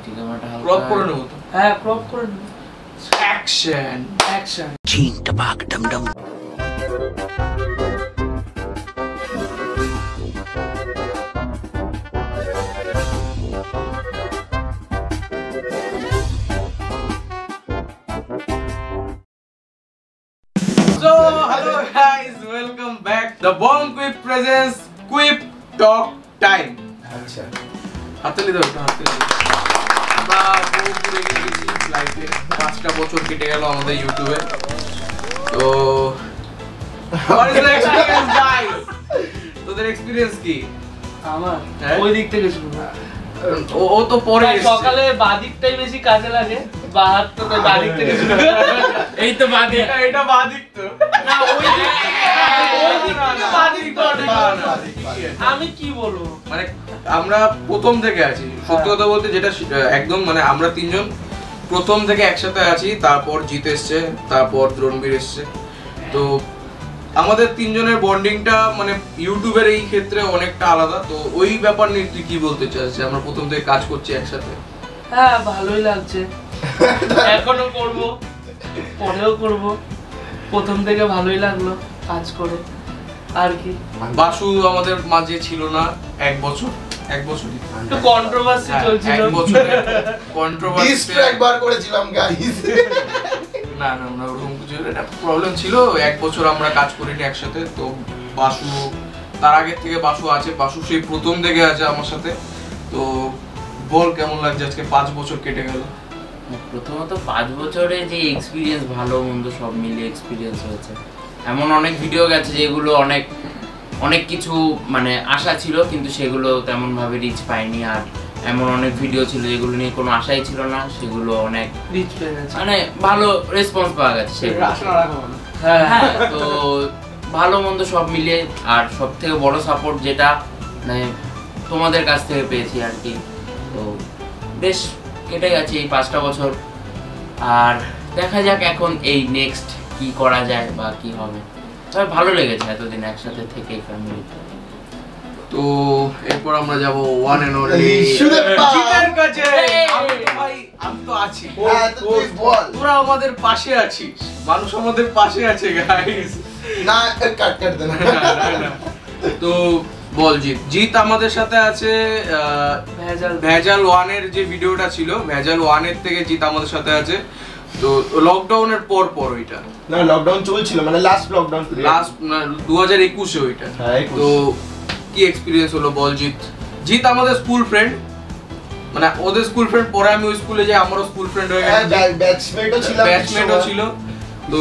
লাগছে ক্যামেরাটা হালকা ক্রপ করে নেব তো। হ্যাঁ ক্রপ করে নেব। Action action. চিন টবাক Dom Dom. So hello guys, welcome back. The Bomb Quip presents Quip Talk Time. আচ্ছা হাততালি দাও, হাততালি দাও। আমরা বহু দূরে গেছি লাইফে, 5টা বছর কেটে গেল আমাদের ইউটিউবে। তো what is the experience guys? তোদের এক্সপেরিয়েন্স কি? আমার হ্যাঁ? ওই দিক থেকে শুরু। ও তো পরে এসেছে। সকালে বাদিকটাই বেশি কাজে লাগে, বাহাত তো তাই বাদিক থেকে শুরু। এই তো বাদিক, এটা বাদিক তো না ওই দিক থেকে বাদিক তো আমি কি বলবো, মানে আমরা প্রথম থেকে আছি, সত্যি কথা বলতে যেটা একদম মানে আমরা তিনজন প্রথম থেকে একসাথে আছি। তারপর জিত এসছে, তারপর রণবীর এসছে। তো আমাদের তিনজনের বন্ডিংটা মানে ইউটিউবের এই ক্ষেত্রে অনেকটা আলাদা। তো ওই ব্যাপার নিয়ে তুই কি বলতে চাস যে আমরা প্রথম থেকে কাজ করছি একসাথে? হ্যাঁ ভালোই লাগছে, এখনো করব, পরেও করব। প্রথম থেকে ভালোই লাগলো কাজ করে আর কি। বাসু আমাদের মাঝে ছিল না এক বছরই একটু কন্ট্রোভার্সি চলছিল, এক বছরে কন্ট্রোভার্সি ডিস্ট্র্যাক্ট বার করেছিলাম গাইস। না ওরকম কিছু একটা প্রবলেম ছিল। এক বছর আমরা কাজ করিনি একসাথে। তো বাসু তার আগের থেকে বাসু আছে, বাসু সেই প্রথম থেকে আছে আমার সাথে। তো বল কেমন লাগছে আজকে 5 বছর কেটে গেল? প্রথমত 5 বছরে যে এক্সপিরিয়েন্স, ভালো মন্দ সব মিলিয়ে এক্সপিরিয়েন্স হয়েছে। এমন অনেক ভিডিও গেছে যেগুলো অনেক কিছু মানে আশা ছিল কিন্তু সেগুলো তেমন ভাবে রিচ পায়নি। আর এমন অনেক ভিডিও ছিল যেগুলো নিয়ে কোনো আশাই ছিল না, সেগুলো অনেক রিচ পেয়ে গেছে, মানে ভালো রেসপন্স পাওয়া গেছে সেগুলো। হ্যাঁ হ্যাঁ, তো ভালো মন্দ সব মিলিয়ে আর সব থেকে বড় সাপোর্ট যেটা মানে তোমাদের কাছ থেকে পেয়েছি আর কি। তো বেশ কেটে গেছে এই 5টা বছর। আর দেখা যাক এখন এই নেক্সট কি করা যায় বা কি হবে। তবে ভালো লেগেছে এতদিন একসাথে থেকে ফ্যামিলি। তো এরপর আমরা যাব ওয়ান এন্ড অনলি জিতের কাছে। আমি তো আছি, তোরা আমাদের পাশে আছিস, মানুষ আমাদের পাশে আছে গাইস। না কাট দে না। তো বল জিত আমাদের সাথে আছে। ভেজাল 1 এর যে ভিডিওটা ছিল, ভেজাল 1 এর থেকে জিত আমাদের সাথে আছে। তো লকডাউনের পর ওইটা না লকডাউন চলছিল, মানে লাস্ট লকডাউন, লাস্ট 2021 এ ওইটা। তো কি এক্সপেরিয়েন্স হলো বল জিত আমাদের স্কুল ফ্রেন্ড, মানে ওদের স্কুল ফ্রেন্ড, পরে আমি ওই স্কুলে যাই, আমারও স্কুল ফ্রেন্ড হয়ে গেছে, ব্যাচমেটও ছিল। তো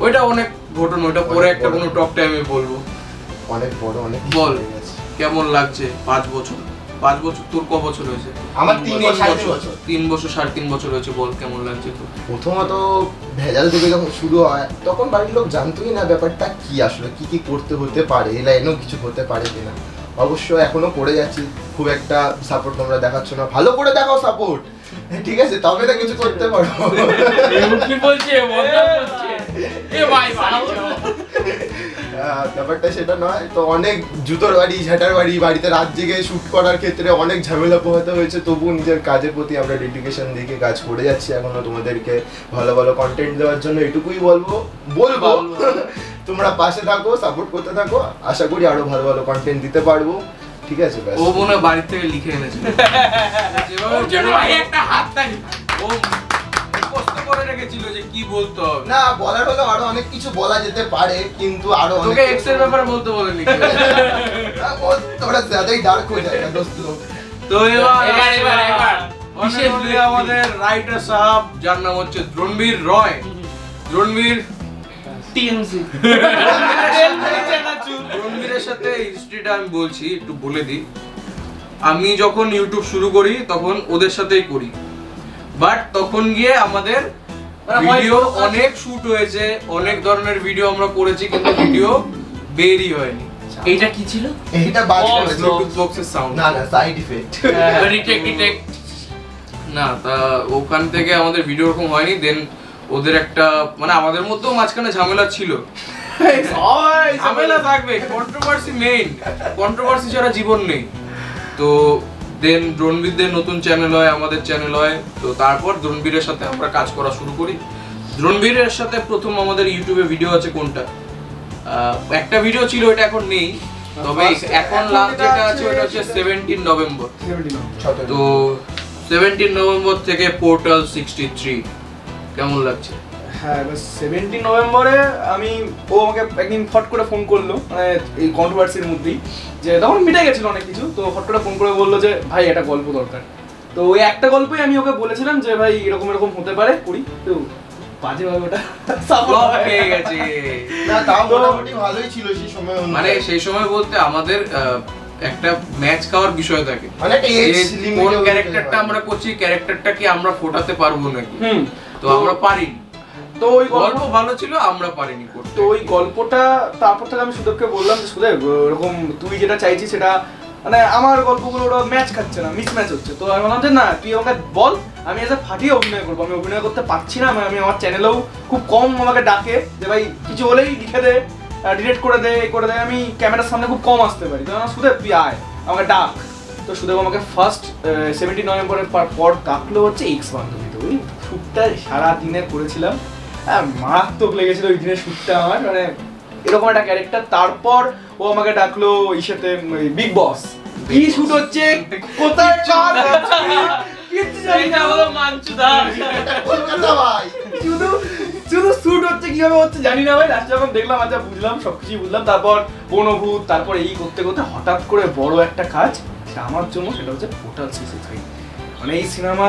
ওইটা অনেক ঘটনা, ওইটা পরে একটা কোনো টক টাইমে বলবো। অনেক বড় অনেক বল কেমন লাগছে 5 বছর? 5 বছর তোর ক বছর হয়েছে? আমার 3 বছর 3.5 বছর হয়েছে। বল কেমন লাগছে তোর? প্রথমত ভেজাল থেকে যখন শুরু হয় তখন বাড়ির লোক জানতোই না ব্যাপারটা কি, আসলে কি করতে হতে পারে, এই লাইনেও কিছু হতে পারে কিনা। অবশ্য এখনো করে যাচ্ছি, খুব একটা সাপোর্ট তোমরা দেখাচ্ছ না, ভালো করে দেখাও সাপোর্ট, ঠিক আছে? তবে তো কিছু করতে পারো। কি বলছে এ ভাই ব্যাপারটা সেটা নয়। তো অনেক জুতোর বাড়ি, ঝাঁটার বাড়ি, বাড়িতে রাত জেগে শুট করার ক্ষেত্রে অনেক ঝামেলা পোহাতে হয়েছে, তবু নিজের কাজের প্রতি আমরা ডেডিকেশন দিয়ে কাজ করে যাচ্ছি এখনো। তোমাদেরকে ভালো কন্টেন্ট দেওয়ার জন্য এটুকুই বলবো তোমরা পাশে থাকো, সাপোর্ট করতে থাকো, আশা করি আরো ভালো কন্টেন্ট দিতে পারবো, ঠিক আছে? ও মনে বাড়ি থেকে লিখে এনেছে যেভাবে একটা হাত তালি ও কষ্ট করে রেখেছিল যে কি বলতে হবে। না বলার হলে আরো অনেক কিছু বলা যেতে পারে, কিন্তু আরো তোকে এক্স এর ব্যাপারে বলতে বলেনি কি? তোরা জ্যাদাই ডার্ক হয়ে যায় দোস্ত। তো এবার আমাদের রাইটার সাহেব, যার নাম হচ্ছে রণবীর রয়। রণবীর টিএমসি রণবীরের সাথে হিস্ট্রিটা আমি বলছি, একটু বলে দিই। আমি যখন ইউটিউব শুরু করি তখন ওদের সাথেই করি, বাট তখন গিয়ে আমাদের ভিডিও অনেক শুট হয়েছে, অনেক ধরনের ভিডিও আমরা করেছি, কিন্তু ভিডিও বেরই হয়নি। এইটা কি ছিল? এইটা বাজ করেছে ব্লুটুথ বক্সের সাউন্ড, না সাইড ইফেক্ট। রিটেক না তা ওখান থেকে আমাদের ভিডিও এরকম হয়নি। দেন ওদের একটা মানে আমাদের মধ্যেও মাঝখানে ঝামেলা ছিল। ঝামেলা থাকবে, কন্ট্রোভার্সি মেইন, কন্ট্রোভার্সি ছাড়া জীবন নেই। তো দেন দ্রোণবীরদের নতুন চ্যানেল হয়, আমাদের চ্যানেল হয়, তো তারপর দ্রোণবীরের সাথে আমরা কাজ করা শুরু করি। দ্রোণবীরের সাথে প্রথম আমাদের ইউটিউবে ভিডিও আছে কোনটা, একটা ভিডিও ছিল, এটা এখন নেই, তবে এখন লাস্ট যেটা আছে ওটা হচ্ছে 17 নভেম্বর। তো 17 নভেম্বর থেকে পোর্টাল 63 কেমন লাগছে? হ্যাঁ, এবার 17 নভেম্বরে ও আমাকে একদিন ফট করে ফোন করলো, মানে এই কন্ট্রোভার্সির মধ্যেই, যে তখন মিটে গেছিল অনেক কিছু, তো ফট করে ফোন করে বললো যে ভাই একটা গল্প দরকার। তো ওই একটা গল্পই আমি ওকে বলেছিলাম যে ভাই এরকম এরকম হতে পারে করি, তো বাজেভাবে ওটা ফ্লপ হয়ে গেছে। না তাও মোটামুটি ভালোই ছিল সেই সময়, মানে সেই সময় বলতে আমাদের একটা ম্যাচ খাওয়ার বিষয় থাকে, মানে একটা এজ লিমিট, কোন ক্যারেক্টারটা আমরা করছি, ক্যারেক্টারটাকে আমরা ফোটাতে পারবো নাকি, তো আমরা পারিনি। তো ওই গল্প ভালো ছিল, আমরা পারিনি করতে। তো ওই গল্পটা তারপর থেকে আমি সুদেবকে বললাম যে সুদেব, এরকম তুই যেটা চাইছিস সেটা মানে আমার গল্পগুলো ওরা ম্যাচ খাচ্ছে না, মিস ম্যাচ হচ্ছে। তো আমি বললাম যে না, তুই আমাকে বল, আমি এসে ফাটিয়ে অভিনয় করবো, আমি অভিনয় করতে পারছি না, আমি আমার চ্যানেলেও খুব কম আমাকে ডাকে যে ভাই কিছু হলেই লিখে দে, ডিরেক্ট করে দে, এই করে দে, আমি ক্যামেরার সামনে খুব কম আসতে পারি। তো আমার সুদেব তুই আয়, আমাকে ডাক। তো সুদেব আমাকে ফার্স্ট 17 নভেম্বরের পর ডাকলো হচ্ছে এক্স বান্ধবীতে। ওই শ্যুটটা সারা দিনের করেছিলাম, মারাত্মক লেগেছিল ওই দিনের শ্যুটটা আমার, মানে এরকম একটা ক্যারেক্টার। তারপর ও আমাকে ডাকলো ইসেতে বিগ বস, কি শ্যুট হচ্ছে, কোথায় কাজ হচ্ছে, কিচ্ছু জানি না, কলকাতা ভাই, শুধু শুধু শ্যুট হচ্ছে কিভাবে হচ্ছে জানি না ভাই। লাস্টে যখন দেখলাম আচ্ছা বুঝলাম, সবকিছু বুঝলাম। তারপর বনভূত, তারপর এই করতে করতে হঠাৎ করে বড় একটা কাজ আমার জন্য, সেটা হচ্ছে পোর্টাল 63। মানে এই সিনেমা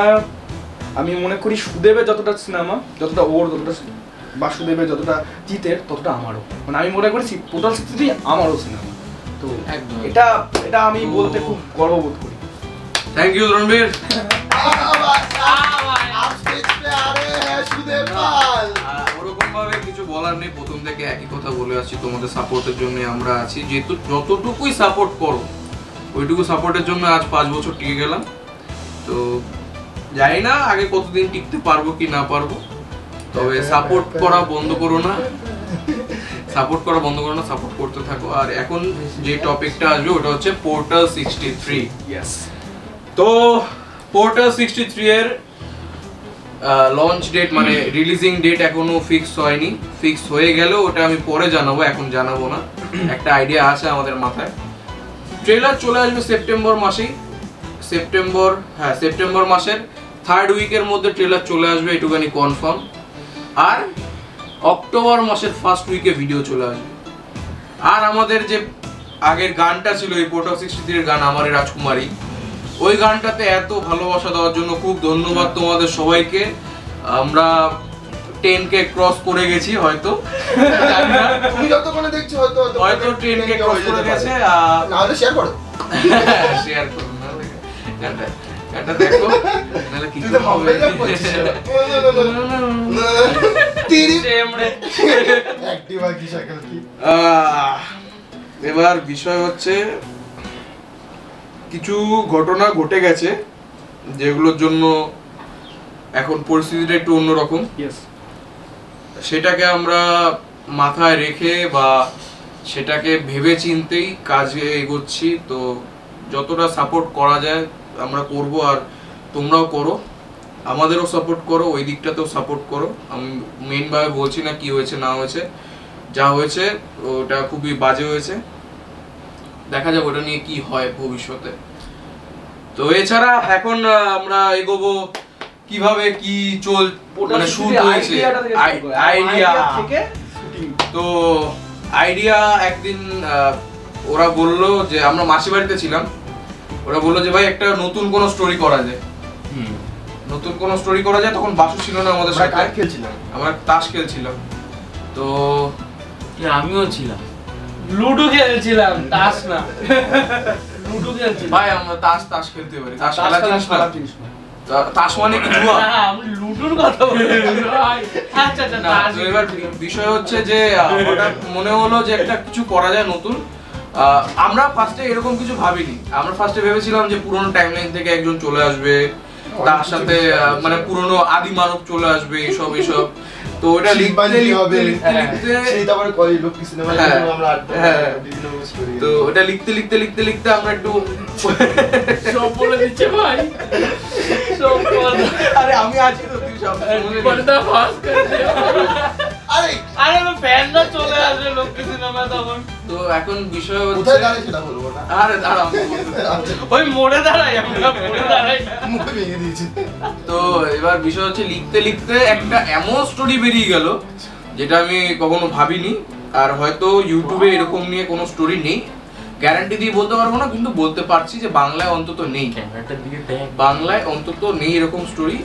আমি মনে করি সুদেবের যতটা সিনেমা, যতটা ওর, যতটা বাসুদেবের, যতটা জিতের, ততটা আমারও। মানে আমি মনে করি পোর্টাল 63 আমারও সিনেমা। তো একদম এটা এটা আমি বলতে খুব গর্ববোধ করি। Thank you Ranbir. ওরকম ভাবে কিছু বলার নেই, প্রথম থেকে একই কথা বলে আসছি, তোমাদের সাপোর্টের জন্য আমরা আছি। যেহেতু যতটুকুই সাপোর্ট করো ওইটুকু সাপোর্টের জন্য আজ 5 বছর টিকে গেলাম। তো জানি না আগে কতদিন টিকতে পারবো কি না পারবো, তবে সাপোর্ট করা বন্ধ করো না, সাপোর্ট করা বন্ধ করো না, সাপোর্ট করতে থাকো। আর এখন যে টপিকটা আসবে ওটা হচ্ছে পোর্টাল 63। ইয়েস। তো পোর্টাল 63 এর লঞ্চ ডেট মানে রিলিজিং ডেট এখনো ফিক্স হয়নি, ফিক্স হয়ে গেলেও ওটা আমি পরে জানাবো, এখন জানাবো না। একটা আইডিয়া আছে আমাদের মাথায়। ট্রেলার চলে আসবে সেপ্টেম্বর মাসেই, সেপ্টেম্বর মাসের 3rd উইকের মধ্যে ট্রেলার চলে আসবে, এটুখানি কনফার্ম। আর অক্টোবর মাসের 1st উইকে ভিডিও চলে আসবে। আর আমাদের যে আগের গানটা ছিল এই পোর্টাল 63 এর গান, আমারে রাজকুমারী, ওই গানটাতে এত ভালোবাসা দেওয়ার জন্য খুব ধন্যবাদ তোমাদের সবাইকে। আমরা 10K ক্রস করে গেছি হয়তো, জানি না, তুমি যতক্ষণে দেখছো হয়তো 10K ক্রস করে গেছে। না হলে শেয়ার করো, শেয়ার করুন, গানটা দেখো, নাহলে কি হবে। এবার বিষয় হচ্ছে কিছু ঘটনা ঘটে গেছে যেগুলোর জন্য এখন পরিস্থিতিটা একটু অন্যরকম। সেটাকে আমরা মাথায় রেখে বা সেটাকে ভেবে চিন্তেই কাজে এগোচ্ছি। তো যতটা সাপোর্ট করা যায় আমরা করব, আর তোমরাও করো, আমাদেরও সাপোর্ট করো, ওই দিকটাতেও সাপোর্ট করো। আমি মেইনভাবে বলছি না কি হয়েছে না হয়েছে, যা হয়েছে ওটা খুবই বাজে হয়েছে, দেখা যাক ওটা নিয়ে কি হয় ভবিষ্যতে। তো এছাড়া এখন আমরা এগোবো কিভাবে কি মানে শুট হয়েছে, আইডিয়া থেকে। তো আইডিয়া একদিন ওরা বললো যে, আমরা মাসি বাড়িতে ছিলাম, ওরা বললো যে ভাই একটা নতুন কোন স্টোরি করা যায়, নতুন কোন স্টোরি করা যায়। তখন বাসু ছিল না আমাদের সাথে, আমরা তাস খেলছিলাম। তো আমিও ছিলাম, লুডো খেলছিলাম, তাস না, লুডো খেলছিলাম। ভাই আমরা তাস খেলতে পারি, তাস খেলা জিনিস না, তাস মানে কি জুয়া? আমি লুডোর কথা বলছি ভাই। আচ্ছা আচ্ছা, না, তো এবার বিষয় হচ্ছে যে হঠাৎ মনে হলো যে একটা কিছু করা যায় নতুন। আমরা ফার্স্টে এরকম কিছু ভাবিনি, আমরা ফার্স্টে ভেবেছিলাম যে পুরোনো টাইমলাইন থেকে একজন চলে আসবে, তার সাথে মানে পুরোনো আদি মানব চলে আসবে, এসব তো ওটা লিখতে হবে লিখতে সেই তারপরে কলেজ লক্ষ্মী সিনেমা হ্যাঁ, আমরা আড্ডা হ্যাঁ। বিভিন্ন স্টোরি তো ওটা লিখতে আমরা একটু সব বলে দিচ্ছে ভাই সব বলে। আরে আমি আছি তো তুই সব শুনে নে। পর্দা ফাঁস করে দিও। আরে আরে ফ্যানরা চলে আসবে লক্ষ্মী সিনেমা তখন। তো এখন বিষয় হচ্ছে কোথায় দাঁড়ায় সেটা বলবো না আরে দাঁড়া আমি বলতে চাই। আচ্ছা, ওই মোড়ে দাঁড়াই আমরা, মোড়ে দাঁড়াই। মুখে ভেঙে দিয়েছি তো এবার বিষয় হচ্ছে লিখতে লিখতে একটা এমন স্টোরি বেরিয়ে গেল যেটা আমি কখনো ভাবিনি, আর হয়তো ইউটিউবে এরকম নিয়ে কোনো স্টোরি নেই, গ্যারান্টি দিয়ে বলতে পারবো না, কিন্তু বলতে পারছি যে বাংলায় অন্তত নেই, ক্যামেরাটার দিকে দেখ। বাংলায় অন্তত নেই এরকম স্টোরি।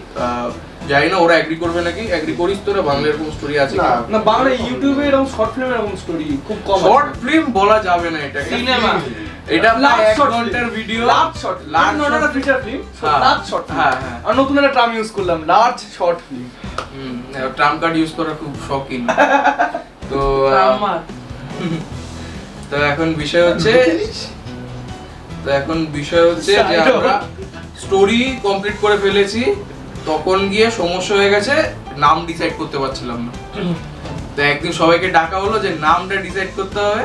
জানি না ওরা এগ্রি করবে নাকি, এগ্রি করিস তোরা বাংলায় এরকম স্টোরি আছে না। না বাংলা ইউটিউবে এরকম শর্ট ফিল্ম এরকম স্টোরি খুব কম আছে। শর্ট ফিল্ম বলা যাবে না এটা, সিনেমা। এটা Large প্রায় 1 short ঘন্টার video, large short large not একটা ফিচার ফিল্ম হ্যাঁ। লার্জ শর্ট হ্যাঁ, হ্যাঁ। আর নতুন একটা টার্ম ইউজ করলাম large short film Trump card use করা খুব শখিন। তো আমার তো এখন বিষয় হচ্ছে যে আমরা স্টোরি কমপ্লিট করে ফেলেছি, তখন গিয়ে সমস্যা হয়ে গেছে, নাম ডিসাইড করতে পারছিলাম না। তো একদিন সবাইকে ডাকা হলো যে নামটা ডিসাইড করতে হবে।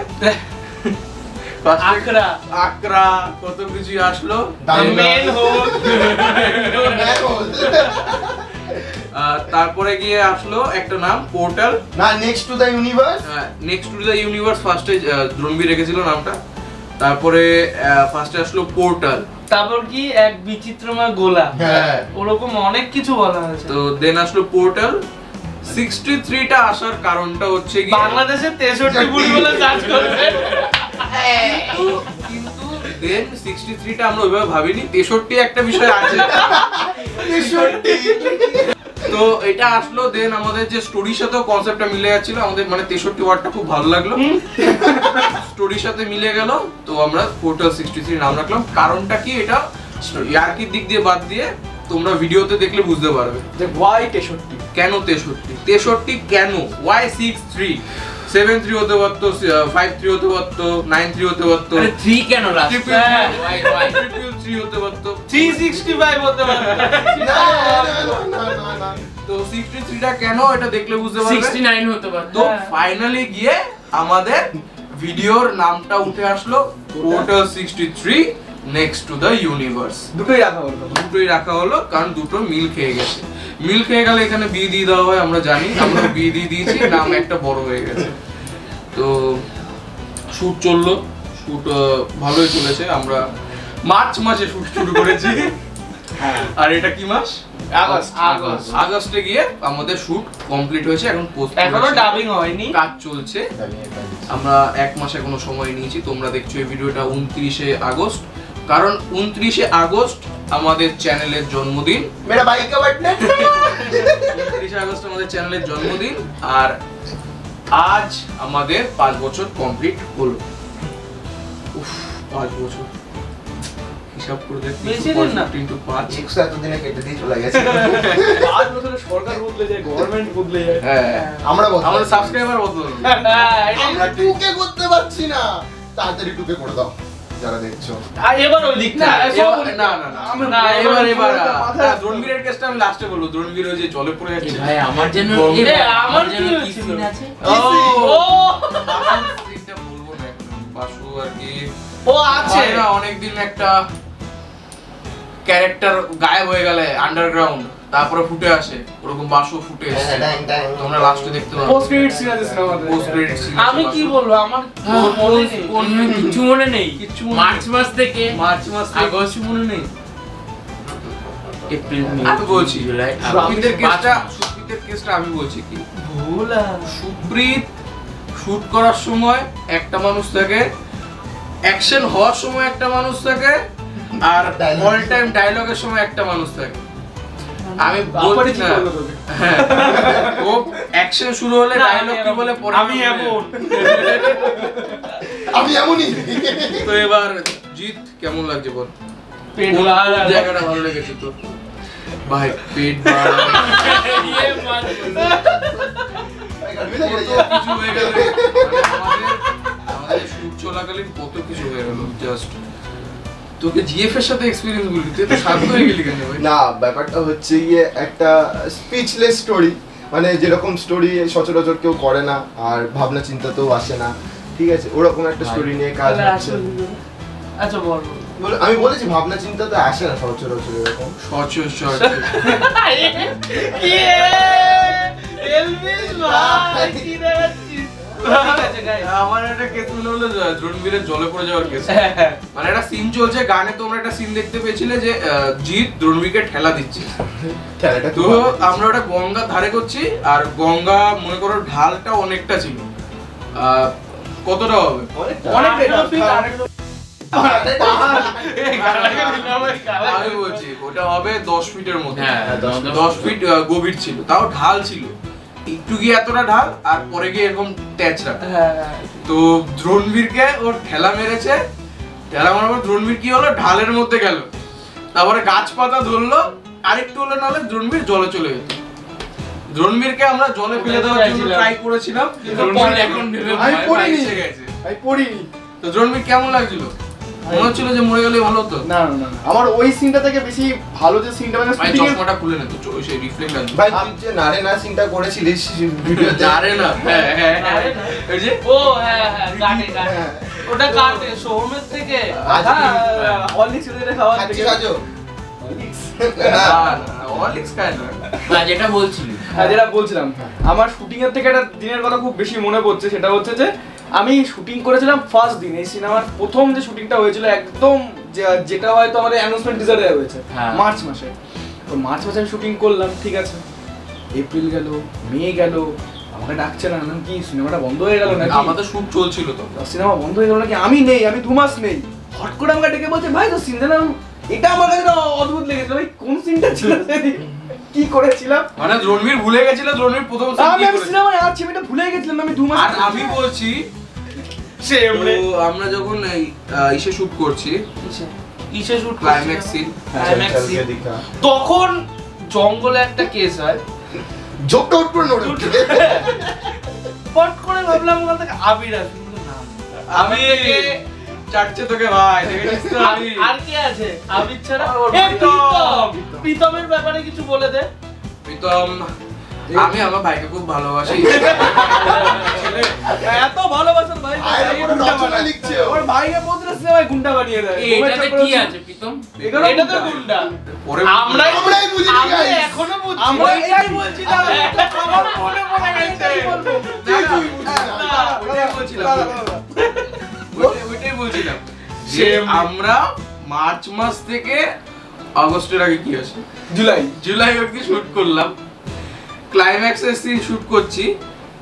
আকরা আকরা কত কিছু আসলো, মেন হোক তারপরে গিয়ে আসলো একটা নাম পোর্টাল। না next to the universe next to the universe ফার্স্টে দ্রোণবী রেখেছিল নামটা, তারপরে ফার্স্টে আসলো পোর্টাল, তারপর কি এক বিচিত্রময় গোলা, হ্যাঁ ওরকম অনেক কিছু বলা হয়েছে। তো দেন আসলো পোর্টাল। 63টা আসার কারণটা হচ্ছে কি বাংলাদেশের 63 বুড়ি বলে চার্জ করবে। কিন্তু দেন 63টা আমরা ওইভাবে ভাবিনি, 63 একটা বিষয় আছে। তো এটা আসলো, দেন আমাদের যে স্টোরির সাথেও কনসেপ্টটা মিলে যাচ্ছিল, আমাদের মানে 63 ওয়ার্ডটা খুব ভালো লাগলো, স্টোরির সাথে মিলে গেল, তো আমরা পোর্টাল 63 নাম রাখলাম। কারণটা কি, এটা ইয়ার্কির দিক দিয়ে বাদ দিয়ে তোমরা ভিডিওতে দেখলে বুঝতে পারবে যে ওয়াই 63 কেন 63 কেন, ওয়াই 63, 73 হতে পারতো, 53 হতে পারতো, 93 হতে পারতো, আরে 3 কেন লাস্ট? 333 হতে পারতো, 365 হতে পারে। তো 63টা কেন এটা দেখলে বুঝতে পারবে। 69 হতে পারতো। তো ফাইনালি গিয়ে আমাদের ভিডিওর নামটা উঠে আসলো portal 63 next to the universe. দুটোই রাখা হলো দুটোই রাখা হলো কারণ দুটো মিল খেয়ে গেছে, মিল খেয়ে গেলে এখানে বি দিয়ে দেওয়া হয়, আমরা জানি, আমরা বি দিয়ে দিয়েছি, নাম একটা বড় হয়ে গেছে। তো শুট চললো, শুট ভালোই চলেছে, আমরা মার্চ মাসে শুট শুরু করেছি, আর এটা কি মাস, আগস্টে গিয়ে আমাদের শুট কমপ্লিট হয়েছে, এখন পোস্ট এখনো ডাবিং হয়নি, কাজ চলছে। আমরা 1 মাস এখনো সময় নিয়েছি, তোমরা দেখছো এই ভিডিওটা 29শে আগস্ট, কারণ 29শে আগস্ট আমাদের চ্যানেলের জন্মদিন। মেরা ভাই কা বার্থডে 29শে আগস্ট আমাদের চ্যানেলের জন্মদিন, আর আজ আমাদের 5 বছর কমপ্লিট হলো। উফ 5 বছর হিসাব করে দেখি, বেশি দিন না। 5 100 এতদিনে কেটে দিয়ে চলে গেছে 5 বছরে সরকার বদলে যায়, গভর্নমেন্ট বদলে যায়। হ্যাঁ, আমরা বলতে আমাদের সাবস্ক্রাইবার বদল হলো। আমরা টুকে করতে পারছি না, তাড়াতাড়ি টুকে করে দাও যারা দেখছো। আর এবার ওই দিকটা না, না এবার মাথায় দ্রোণবীরের কেসটা আমি লাস্টে বলবো, দ্রোণবীর ওই যে জলে পড়ে এ যাচ্ছে। ভাই আমার জন্য আমার জন্য কি কি হয়েছিল? সিন আছে? ও ও এটা বলবো না এখন, বাসু আর কি ও আছে হয় না, অনেকদিন একটা ক্যারেক্টার গায়েব হয়ে গেলে আন্ডারগ্রাউন্ড, তারপরে ফুটে আসে, ওরকম বাসু ফুটে এসে তোমরা লাস্টে দেখতে পাবে। পোস্ট ক্রেডিট সিন আছে সিনেমাতে। পোস্ট ক্রেডিট সিন আমি কি বলবো, আমার মনে নেই। কিচ্ছু মনে নেই। কিচ্ছু মনে নেই। মার্চ মাস থেকে মার্চ মাস আগস্ট মনে নেই। এপ্রিল মে আমি বলছি জুলাই সুপ্রীতের কেসটা আমি বলছি কি, ভুল সুপ্রীত শুট করার সময় একটা মানুষ থাকে, অ্যাকশন হওয়ার সময় একটা মানুষ থাকে, আর অল টাইম ডায়লগের সময় একটা মানুষ থাকে। আমি বলছি না, হ্যাঁ, ও অ্যাকশন শুরু হলে ডায়লগ কি বলে পরে আমি এমন আমি এমনই তো এবার জিৎ কেমন লাগছে বল, পেট কোন বাড়া জায়গাটা ভালো লেগেছে তো? ভাই পেট বাড়া কত কিছু হয়ে গেল, মানে আমাদের শুট চলাকালীন কত কিছু হয়ে গেল। জাস্ট তোকে জিএফ এর সাথে এক্সপেরিয়েন্স বলি, তুই তো শান্ত হয়ে গেলি কেন ভাই? না ব্যাপারটা হচ্ছে গিয়ে একটা স্পিচলেস স্টোরি। মানে যেরকম স্টোরি সচরাচর কেউ করে না আর ভাবনা চিন্তাতেও আসে না, ঠিক আছে, ওরকম একটা স্টোরি নিয়ে কাজ হচ্ছে। আচ্ছা বল। আমি বলেছি ভাবনা চিন্তাতে আসে না সচরাচর এরকম। আমার একটা কেস মনে হলো দ্রোণবীরের জলে পড়ে যাওয়ার কেস। মানে একটা সিন চলছে গানে, তোমরা একটা সিন দেখতে পেয়েছিলে যে জিৎ দ্রোণবীরকে ঠেলা দিচ্ছে। তো আমরা ওটা গঙ্গার ধারে করছি, আর গঙ্গা মনে করো ঢালটা অনেকটা ছিল। কতটা হবে? আমি বলছি ওটা হবে 10 ফিটের মতো। 10 ফিট গভীর ছিল, তাও ঢাল ছিল, একটু গিয়ে এতটা ঢাল আর পরে গিয়ে এরকম ট্যাচরা। তো দ্রোণবীরকে ওর ঠেলা মেরেছে, ঠেলা মারার পর দ্রোণবীর কি হলো, ঢালের মধ্যে গেল, তারপরে গাছপাতা ধরলো, আরেকটু হলে নাহলে দ্রোণবীর জলে চলে যেত। দ্রোণবীরকে আমরা জলে ফেলে দেওয়ার জন্য ট্রাই করেছিলাম, তো দ্রোণবীর কেমন লাগছিল? মনে হচ্ছিল যে মরে গেলে ভালো হতো। না না না, আমার ওই সিনটা থেকে বেশি ভালো যে সিনটা মানে ভাই চশমাটা খুলে নে তো, সেই রিফ্লেক্ট লাগছে। ভাই তুই যে নারে না সিনটা করেছিলিস ভিডিওতে, নারে না, হ্যাঁ এই যে ও হ্যাঁ গানে ওটা কাটে সোহমের থেকে। অলিক্স এর খাওয়া থেকে সাজো অলিক্স খায় না। যেটা বলছিলি, যেটা বলছিলাম, আমার শুটিং এর থেকে একটা দিনের কথা খুব বেশি মনে পড়ছে। সেটা হচ্ছে যে আমি শুটিং করেছিলাম ফার্স্ট দিন, এই সিনেমার প্রথম যে শুটিংটা হয়েছিল একদম যেটা হয়তো আমাদের অ্যানাউন্সমেন্ট টিজারে হয়েছে মার্চ মাসে। তো মার্চ মাসে আমি শুটিং করলাম, ঠিক আছে, এপ্রিল গেল, মে গেল, আমাকে ডাকছে না, কি সিনেমাটা বন্ধ হয়ে গেল নাকি? আমাদের শুট চলছিল তো, সিনেমা বন্ধ হয়ে গেল নাকি, আমি নেই, আমি 2 মাস নেই। হট করে আমাকে ডেকে বলছে ভাই তো সিন দিলাম, এটা আমার কাছে অদ্ভুত লেগেছিল। ভাই কোন সিনটা ছিল সেদিন, কি করেছিলাম? মানে দ্রোণবীর ভুলে গেছিল, দ্রোণবীর প্রথম সিন কি করেছিল সিনেমায় আছি, আমি এটা ভুলে গেছিলাম, আমি 2 মাস। আর আমি বলছি আমরা যখন ইসে শুট করছি, ইসে শুট ক্লাইম্যাক্স সিন, তখন জঙ্গলে একটা কেস হয়, জোকটা উঠ করে নড়ে উঠে পট করে ভাবলাম ওখান থেকে আবির আসবে, আমি চাটছে তোকে ভাই, দেখেছিস তো? আমি আর কি আছে আবির ছাড়া? প্রীতম। প্রীতমের ব্যাপারে কিছু বলে দে। প্রীতম, আমি আমার ভাইকে খুব ভালোবাসি। এত ভালোবাসার ভাই, রচনা লিখছে ও। ওর ভাইকে প্রতিটা সিনেমায় গুন্ডা বানিয়ে দেয়। এটাতে কি আছে প্রীতম? এটা তো গুন্ডা। পরে আমরাই বুঝি আমরা guys। এখনো বুঝছি। আমরা এটাই বলছি না, আমার মনে পড়ে গেছে। ওইটাই বলছিলাম যে আমরা মার্চ মাস থেকে আগস্টের আগে কি আছে, জুলাই অবধি শুট করলাম, ক্লাইম্যাক্সের সিন শুট করছি,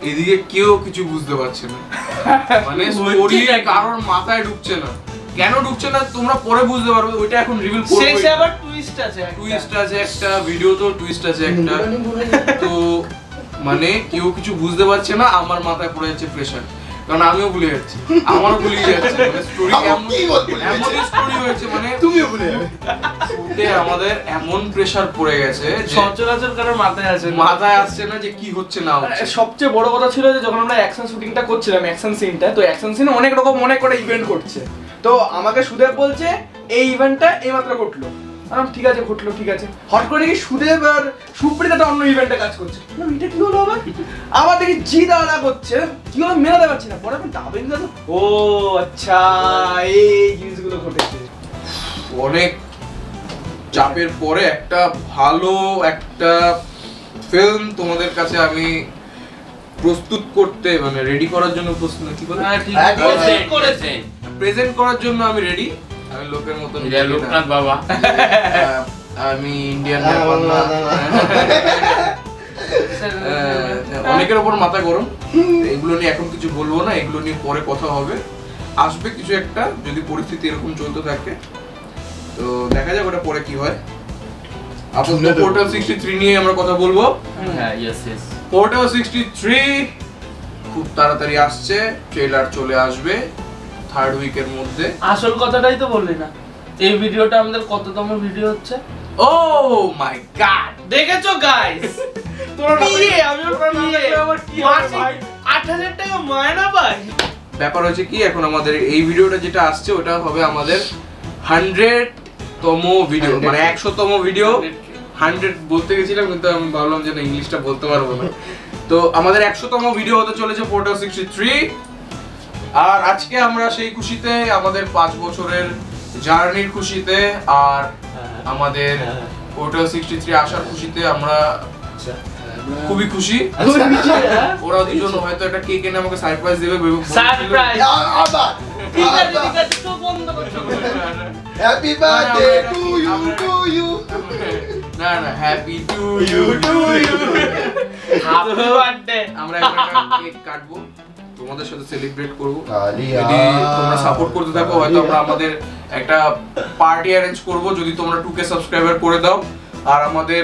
এদিকে কেউ কিছু বুঝতে পারছে না, মানে স্টোরি কারোর মাথায় ঢুকছে না। কেন ঢুকছে না তোমরা পরে বুঝতে পারবে, ওইটা এখন রিভিল করব। শেষে আবার টুইস্ট আছে, টুইস্ট আছে একটা, ভিডিও তো টুইস্ট আছে একটা। তো মানে কেউ কিছু বুঝতে পারছে না, আমার মাথায় পড়ে যাচ্ছে প্রেসার, কারণ আমিও ভুলে যাচ্ছি, আমারও ভুলে যাচ্ছে, মানে স্টোরি এমন স্টোরি হয়েছে, মানে তুমিও ভুলে যাবে। শুটে আমাদের এমন প্রেসার পড়ে গেছে যে সচরাচর কারোর মাথায় আছে না। মাথায় আসছে না যে কি হচ্ছে না হচ্ছে। সবচেয়ে বড় কথা ছিল যে যখন আমরা অ্যাকশন শুটিংটা করছিলাম, অ্যাকশন সিনটা, তো অ্যাকশন সিনে অনেক রকম অনেক করে ইভেন্ট করছে। তো আমাকে সুদেব বলছে এই ইভেন্টটা এইমাত্র ঘটলো, ঠিক আছে ঘটলো, ঠিক আছে। হট করে দেখি সুদেব আর সুপ্রিতা একটা অন্য ইভেন্টে কাজ করছে, এটা কি হলো আবার? আবার দেখি জিৎ আলাদা করছে, কি হলো মেলাতে পারছি না। পরে আমি ডাবিং দাদা, ও আচ্ছা এই জিনিসগুলো ঘটেছে। অনেক চাপের পরে একটা ভালো একটা ফিল্ম তোমাদের কাছে আমি প্রস্তুত করতে, মানে রেডি করার জন্য প্রস্তুত, কি বলে, প্রেজেন্ট করার জন্য আমি রেডি। আমি লোকের মতন লোকনাথ বাবা, আমি ইন্ডিয়ান ব্যাপার না, অনেকের ওপর মাথা গরম, এগুলো নিয়ে এখন কিছু বলবো না, এগুলো নিয়ে পরে কথা হবে, আসবে কিছু একটা, যদি পরিস্থিতি এরকম চলতে থাকে তো দেখা যাক ওটা পরে কি হয়। আপাতত পোর্টাল 63 নিয়ে আমরা কথা বলবো। হ্যাঁ ইয়েস ইয়েস, পোর্টাল 63 খুব তাড়াতাড়ি আসছে, ট্রেলার চলে আসবে 3rd উইকের মধ্যে। আসল কথাটাই তো বললি না, এই ভিডিওটা আমাদের কততম ভিডিও হচ্ছে? ও মাই গড, দেখেছো গাইস? তোরা আমি আমার কি ভাই 8000 টাকা মায়না পাই। ব্যাপার হচ্ছে কি, এখন আমাদের এই ভিডিওটা যেটা আসছে ওটা হবে আমাদের 100তম ভিডিও, মানে 100তম ভিডিও, 100 বলতে গেছিলাম, কিন্তু আমি ভাবলাম যে না, ইংলিশটা বলতে পারবো না। তো আমাদের 100তম ভিডিও হতে চলেছে পোর্টাল 63, আর আজকে আমরা সেই খুশিতে, আমাদের 5 বছরের জার্নির খুশিতে আর আমাদের পোর্টাল 63 আসার খুশিতে আমরা খুবই খুশি। ওরা দুজন হয়তো একটা কেক এনে আমাকে সারপ্রাইজ দেবে ভেবে বলেছিল। সারপ্রাইজ আবার ঠিক আছে তো বন্ধ করছো। হ্যাপি বার্থডে টু ইউ না না, happy to you you. Happy birthday. আমরা একটা কেক কাটবো, তোমাদের সাথে সেলিব্রেট করব। কালিয়া। যদি তোমরা সাপোর্ট করতে থাকো, হয়তো আমরা আমাদের একটা পার্টি অ্যারেঞ্জ করব যদি তোমরা 2K সাবস্ক্রাইবার করে দাও। আর আমাদের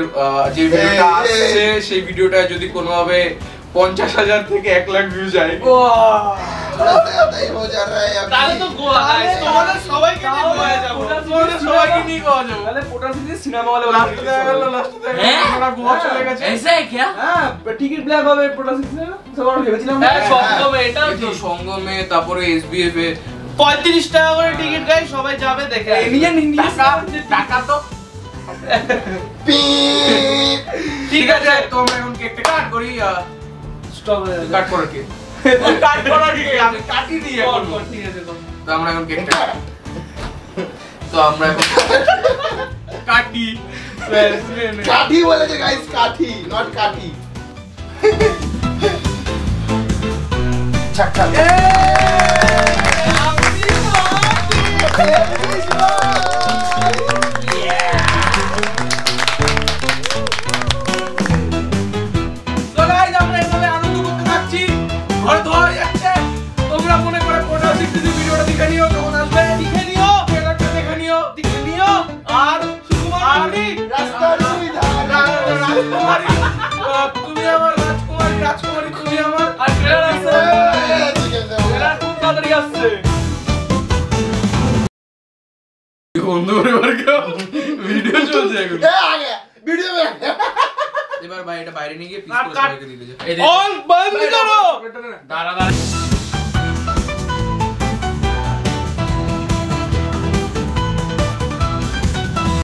যে ভিডিওটা আসছে সেই ভিডিওটা যদি কোনোভাবে 50,000 থেকে 1 লাখ ভিউ যায়, তাহলে তো গোয়া গাইস, তোমাদের সবাইকে নিয়ে গোয়া যাব। তোমাদের সবাইকে নিয়ে গোয়া যাবো। তাহলে পোর্টাল সিটি সিনেমা হলে লাস্টে দেখা গেল, আমরা গোয়া চলে গেছে। ऐसा है क्या? হ্যাঁ টিকিট ব্ল্যাক হবে পোর্টাল সিটি সবার ভেবেছিলাম হ্যাঁ সঙ্গমে এটাও এই তো ঠিক। সঙ্গমে, তারপরে SBF এ 35 টাকা করে টিকিট গাইস, সবাই যাবে দেখে আসবে। ইন্ডিয়ান ইন্ডিয়ান টাকা তো ঠিক আছে। তো আমরা এখন কেকটা কাট করি। স্টপ হয়ে যাবে। কাট করার কেক, কাট করার কেক আমি কাটি দিই এখন। ঠিক আছে কর। তো আমরা এখন কেকটা তো আমরা এখন কাটি। কাঠি বলেছে গাইস, কাঠি নট কাঠি। ছাক ছাক। তো গাইস, আমরা এভাবে আনন্দ করতে থাকছি। ঘরে ধোয়া হয়ে যাচ্ছে। তোমরা মনে করে পোর্টাল 63 ভিডিওটা দেখে নিও, তখন আসবে। দেখে নিও, ট্রেলারটা দেখে নিও, দেখে নিও। আর সুকুমারী, রাস্তার দুই ধারে রাজকুমারী, তুমি আমার রাজকুমারী, রাজকুমারী তুমি আমার। আর ট্রেলার আছে। ট্রেলার খুব তাড়াতাড়ি আসছে। বন্ধু পরিবার ভিডিও চলছে এখন। ভিডিও এবার ভাই এটা বাইরে নিয়ে গিয়ে পিস করে সবাইকে দিতে যা। অন বন্ধ করো। দাঁড়া দাঁড়া।